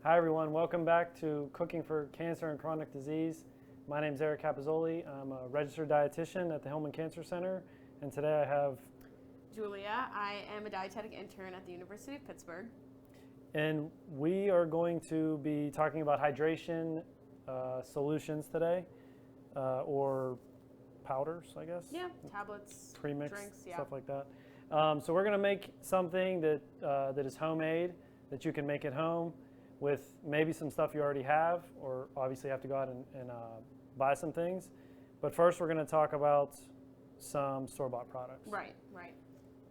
Hi everyone, welcome back to Cooking for Cancer and Chronic Disease. My name is Eric Capizzoli. I'm a registered dietitian at the Hillman Cancer Center, and today I have Julia. I am a dietetic intern at the University of Pittsburgh. and we are going to be talking about hydration solutions today, or powders, I guess. Yeah, tablets, Premix, drinks, yeah. stuff like that. So we're going to make something that that is homemade, that you can make at home with maybe some stuff you already have, or obviously have to go out and buy some things. But first we're going to talk about some store-bought products. Right.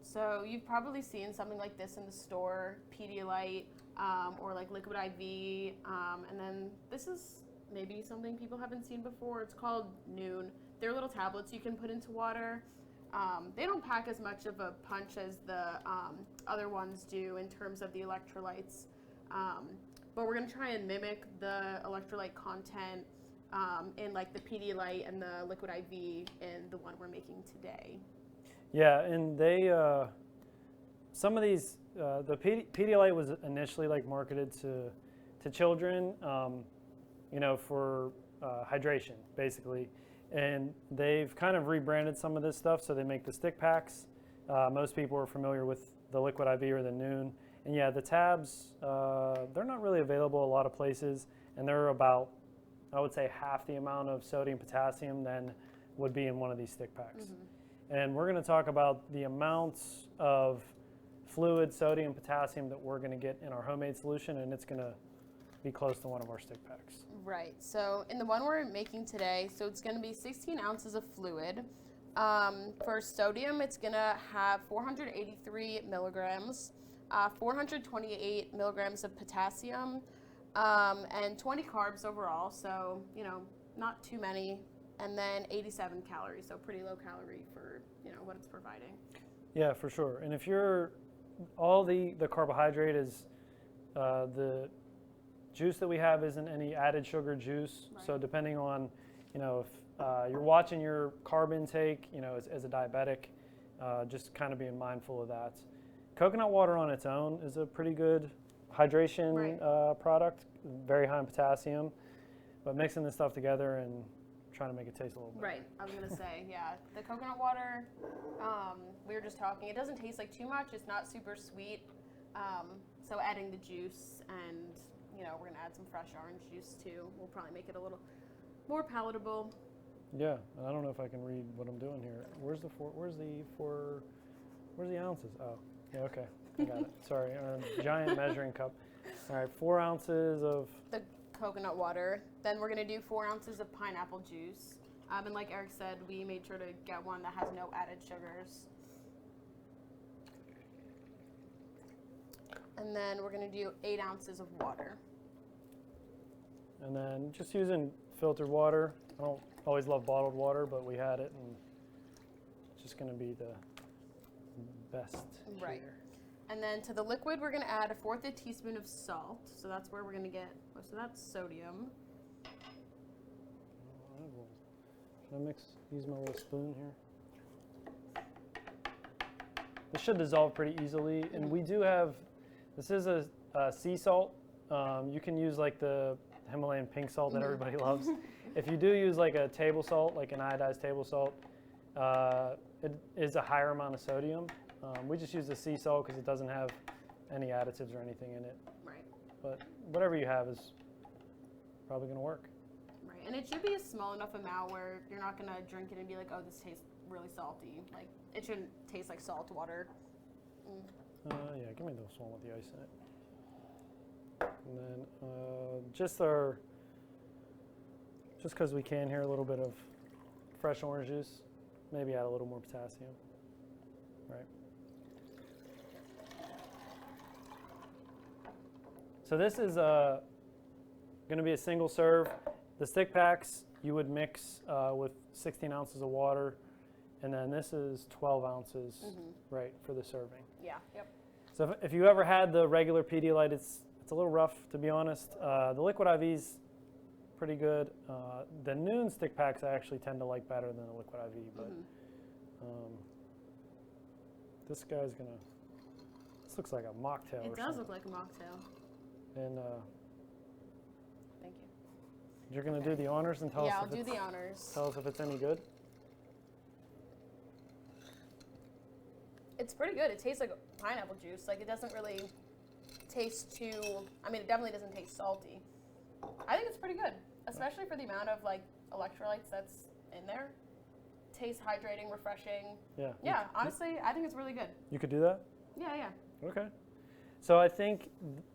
So you've probably seen something like this in the store, Pedialyte, or like Liquid IV, and then this is maybe something people haven't seen before. It's called Noon. They're little tablets you can put into water. They don't pack as much of a punch as the other ones do in terms of the electrolytes, but we're going to try and mimic the electrolyte content in like the Pedialyte and the Liquid IV in the one we're making today. Yeah, and they some of these the Pedialyte was initially like marketed to children, for hydration basically, and they've kind of rebranded some of this stuff. So they make the stick packs. Most people are familiar with the Liquid IV or the Noon, and yeah, the tabs they're not really available a lot of places, and they're about, I would say, half the amount of sodium potassium than would be in one of these stick packs. Mm-hmm. And we're going to talk about the amounts of fluid, sodium, potassium that we're going to get in our homemade solution, and it's going to be close to one of our stick packs. Right. So in the one we're making today, so it's going to be 16 ounces of fluid. For sodium, it's going to have 483 milligrams, 428 milligrams of potassium, and 20 carbs overall. So, not too many. And then 87 calories, so pretty low calorie for what it's providing. Yeah, for sure. And if you're all the carbohydrate is the juice that we have isn't any added sugar juice. Right. So depending on if you're watching your carb intake, as a diabetic, just kind of being mindful of that. Coconut water on its own is a pretty good hydration product, very high in potassium. But mixing this stuff together and trying to make it taste a little better. Right, I was gonna say, yeah, the coconut water, we were just talking, it doesn't taste like too much, it's not super sweet, so adding the juice and, we're gonna add some fresh orange juice too, will probably make it a little more palatable. Yeah, and I don't know if I can read what I'm doing here. Where's the ounces? Oh, yeah, okay, I got it. Sorry, a giant measuring cup. All right, 4 ounces of The coconut water. Then we're going to do 4 ounces of pineapple juice. And like Eric said, we made sure to get one that has no added sugars. And then we're going to do 8 ounces of water. And then just using filtered water. I don't always love bottled water, but we had it, and it's just going to be the best Right. here. And then to the liquid, we're going to add 1/4 teaspoon of salt. So that's where we're going to get most of that sodium. Should I use my little spoon here? This should dissolve pretty easily, and we do have, this is a sea salt. You can use like the Himalayan pink salt that everybody loves. If you do use like a table salt, like an iodized table salt, it is a higher amount of sodium. We just use the sea salt because it doesn't have any additives or anything in it. Right. But whatever you have is probably going to work. Right. And it should be a small enough amount where you're not going to drink it and be like, oh, this tastes really salty. Like, it shouldn't taste like salt water. Yeah, give me this one with the ice in it. And then just because we can here, a little bit of fresh orange juice. Maybe add a little more potassium. Right. So this is going to be a single serve. The stick packs you would mix with 16 ounces of water, and then this is 12 ounces, right, for the serving. Yeah. Yep. So if you ever had the regular Pedialyte, it's a little rough, to be honest. The Liquid IV's pretty good. The Noon stick packs I actually tend to like better than the Liquid IV, but this guy's gonna. This looks like a mocktail. It does look like a mocktail. And You're going to do the honors and tell Yeah, us I'll if do it's, the honors. tell us if it's any good. It's pretty good. It tastes like pineapple juice. Like, it doesn't really taste too, I mean, it definitely doesn't taste salty. I think it's pretty good, especially for the amount of, like, electrolytes that's in there. Tastes hydrating, refreshing. Yeah. Yeah, honestly, I think it's really good. You could do that? Yeah. Okay. So I think,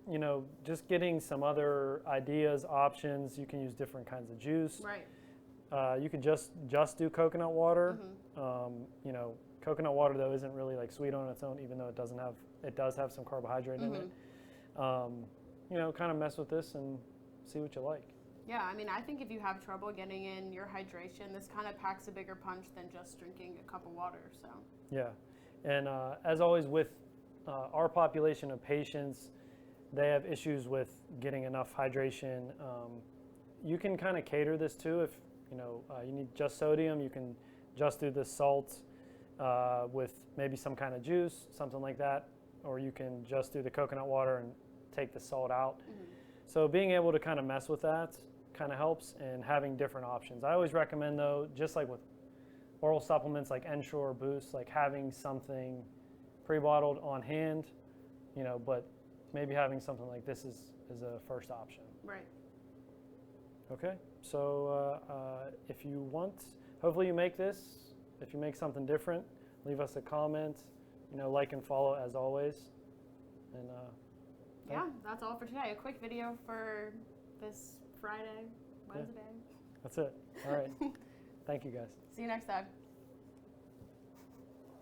you know, just getting some other ideas, options. You can use different kinds of juice. Right. You could just do coconut water. You know, coconut water though isn't really like sweet on its own, even though it does have some carbohydrate in it. You know, kind of mess with this and see what you like. Yeah, I mean, I think if you have trouble getting in your hydration, this kind of packs a bigger punch than just drinking a cup of water. So. Yeah, and as always with our population of patients, they have issues with getting enough hydration. You can kind of cater this too. If you know you need just sodium, you can just do the salt with maybe some kind of juice, something like that, or you can just do the coconut water and take the salt out. So being able to kind of mess with that kind of helps, and having different options. I always recommend though, just like with oral supplements like Ensure or Boost, like having something pre-bottled on hand, you know, but maybe having something like this is a first option. Right. Okay, so if you want, hopefully you make this. If you make something different, leave us a comment, you know, like and follow as always. And yeah, that's all for today. A quick video for this Friday, Wednesday. That's it. All right. Thank you guys. See you next time.